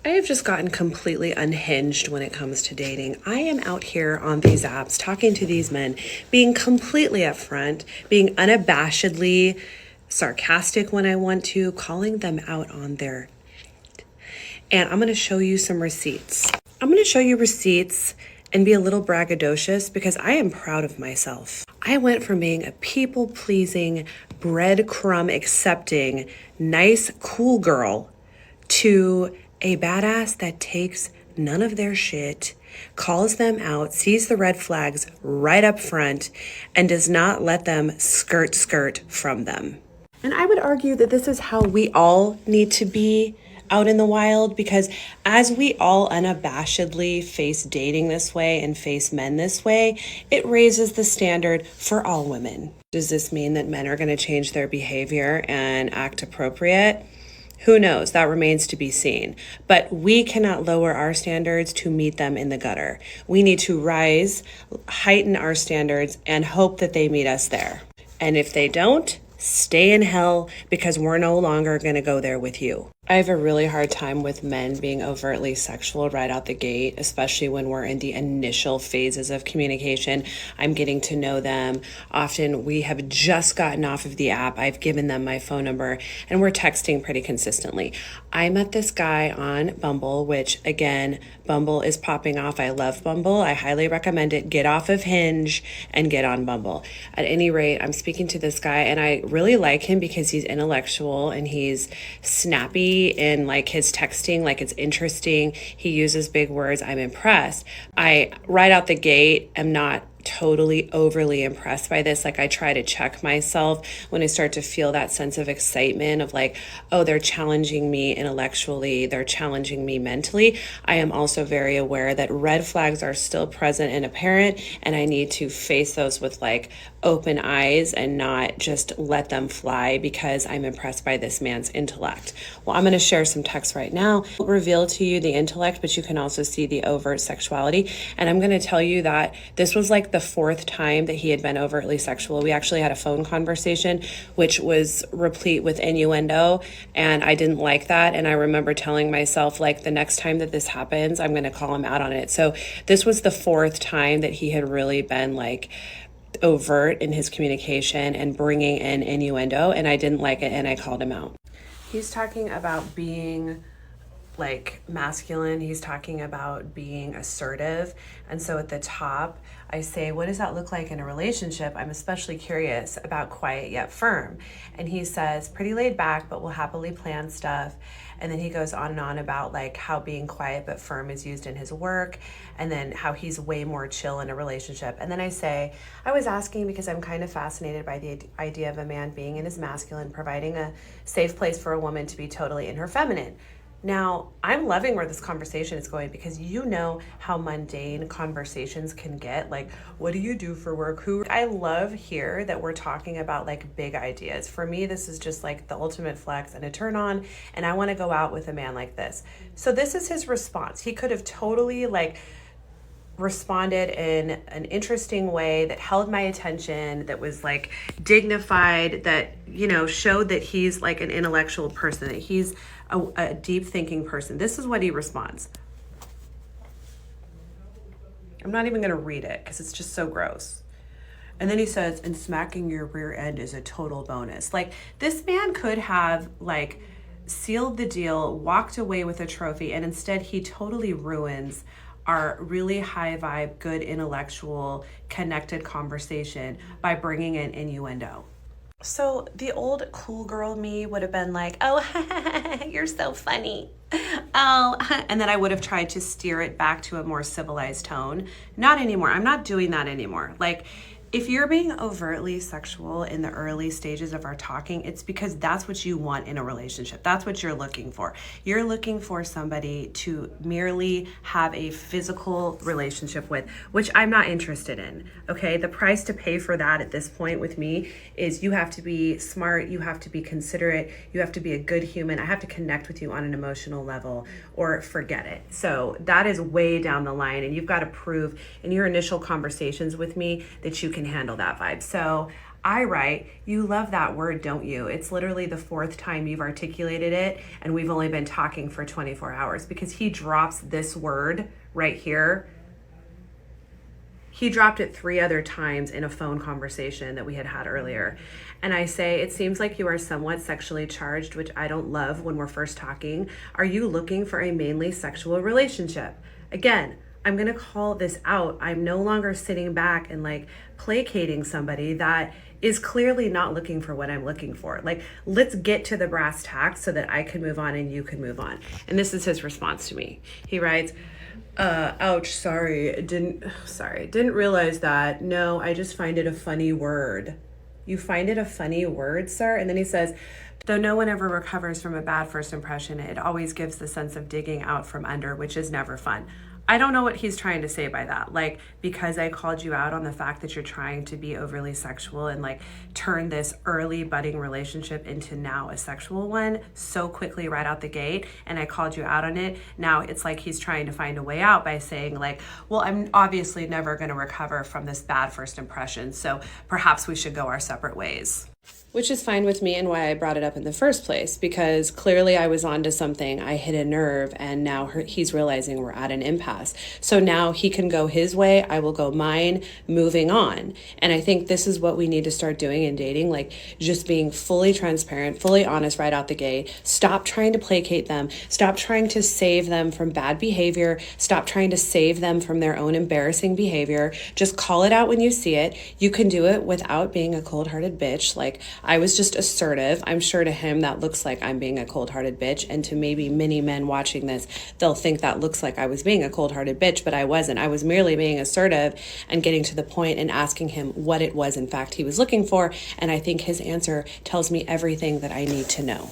I have just gotten completely unhinged when it comes to dating. I am out here on these apps talking to these men, being completely upfront, being unabashedly sarcastic when I want to, calling them out on their. And I'm going to show you some receipts. I'm going to show you receipts and be a little braggadocious because I am proud of myself. I went from being a people pleasing, breadcrumb accepting, nice, cool girl to a badass that takes none of their shit, calls them out, sees the red flags right up front, and does not let them skirt from them. And I would argue that this is how we all need to be out in the wild, because as we all unabashedly face dating this way and face men this way, it raises the standard for all women. Does this mean that men are going to change their behavior and act appropriate? Who knows? That remains to be seen. But we cannot lower our standards to meet them in the gutter. We need to rise, heighten our standards, and hope that they meet us there. And if they don't, stay in hell, because we're no longer going to go there with you. I have a really hard time with men being overtly sexual right out the gate, especially when we're in the initial phases of communication. I'm getting to know them. Often we have just gotten off of the app. I've given them my phone number and we're texting pretty consistently. I met this guy on Bumble, which again, Bumble is popping off. I love Bumble. I highly recommend it. Get off of Hinge and get on Bumble. At any rate, I'm speaking to this guy and I really like him because he's intellectual and he's snappy in like his texting, like it's interesting. He uses big words. I'm impressed. I right out the gate am not totally overly impressed by this. Like I try to check myself when I start to feel that sense of excitement of like, oh, they're challenging me intellectually, they're challenging me mentally. I am also very aware that red flags are still present and apparent, and I need to face those with like open eyes and not just let them fly because I'm impressed by this man's intellect. Well, I'm going to share some text right now. I'll reveal to you the intellect, but you can also see the overt sexuality. And I'm going to tell you that this was like the fourth time that he had been overtly sexual. We actually had a phone conversation, which was replete with innuendo, and I didn't like that. And I remember telling myself, like, the next time that this happens, I'm going to call him out on it. So this was the fourth time that he had really been like overt in his communication and bringing in innuendo, and I didn't like it, and I called him out. He's talking about being like masculine. He's talking about being assertive. And so at the top, I say, what does that look like in a relationship? I'm especially curious about quiet yet firm. And he says, pretty laid back, but we'll happily plan stuff. And then he goes on and on about like how being quiet but firm is used in his work, and then how he's way more chill in a relationship. And then I say, I was asking because I'm kind of fascinated by the idea of a man being in his masculine, providing a safe place for a woman to be totally in her feminine. Now, I'm loving where this conversation is going, because you know how mundane conversations can get. Like, what do you do for work? I love here that we're talking about like big ideas. For me, this is just like the ultimate flex and a turn on, and I want to go out with a man like this. So this is his response. He could have totally like responded in an interesting way that held my attention, that was like dignified, that, you know, showed that he's like an intellectual person, that he's a deep thinking person. This is what he responds. I'm not even going to read it because it's just so gross. And then he says, and smacking your rear end is a total bonus. Like, this man could have like sealed the deal, walked away with a trophy, and instead he totally ruins our really high vibe, good intellectual, connected conversation by bringing in innuendo. So the old cool girl me would have been like, oh, you're so funny. Oh, and then I would have tried to steer it back to a more civilized tone. Not anymore. I'm not doing that anymore. Like, if you're being overtly sexual in the early stages of our talking, it's because that's what you want in a relationship. That's what you're looking for. You're looking for somebody to merely have a physical relationship with, which I'm not interested in, okay? The price to pay for that at this point with me is you have to be smart, you have to be considerate, you have to be a good human. I have to connect with you on an emotional level, or forget it. So that is way down the line, and you've got to prove in your initial conversations with me that you can handle that vibe. So I write, you love that word, don't you? It's literally the fourth time you've articulated it, and we've only been talking for 24 hours, because he drops this word right here. He dropped it 3 other times in a phone conversation that we had earlier. And I say, it seems like you are somewhat sexually charged, which I don't love when we're first talking. Are you looking for a mainly sexual relationship? Again, I'm going to call this out. I'm no longer sitting back and like placating somebody that is clearly not looking for what I'm looking for. Like, let's get to the brass tacks so that I can move on and you can move on. And this is his response to me. He writes, ouch, didn't realize that. No, I just find it a funny word. You find it a funny word, sir? And then he says, though no one ever recovers from a bad first impression, it always gives the sense of digging out from under, which is never fun. I don't know what he's trying to say by that. Like, because I called you out on the fact that you're trying to be overly sexual and like turn this early budding relationship into now a sexual one so quickly right out the gate, and I called you out on it. Now it's like he's trying to find a way out by saying like, well, I'm obviously never going to recover from this bad first impression, so perhaps we should go our separate ways. Which is fine with me, and why I brought it up in the first place, because clearly I was onto something. I hit a nerve, and now he's realizing we're at an impasse. So now he can go his way, I will go mine, moving on. And I think this is what we need to start doing in dating, like just being fully transparent, fully honest right out the gate. Stop trying to placate them. Stop trying to save them from bad behavior. Stop trying to save them from their own embarrassing behavior. Just call it out when you see it. You can do it without being a cold-hearted bitch. Like, I was just assertive. I'm sure to him that looks like I'm being a cold-hearted bitch, and to maybe many men watching this, they'll think that looks like I was being a cold-hearted bitch, but I wasn't. I was merely being assertive and getting to the point and asking him what it was in fact he was looking for, and I think his answer tells me everything that I need to know.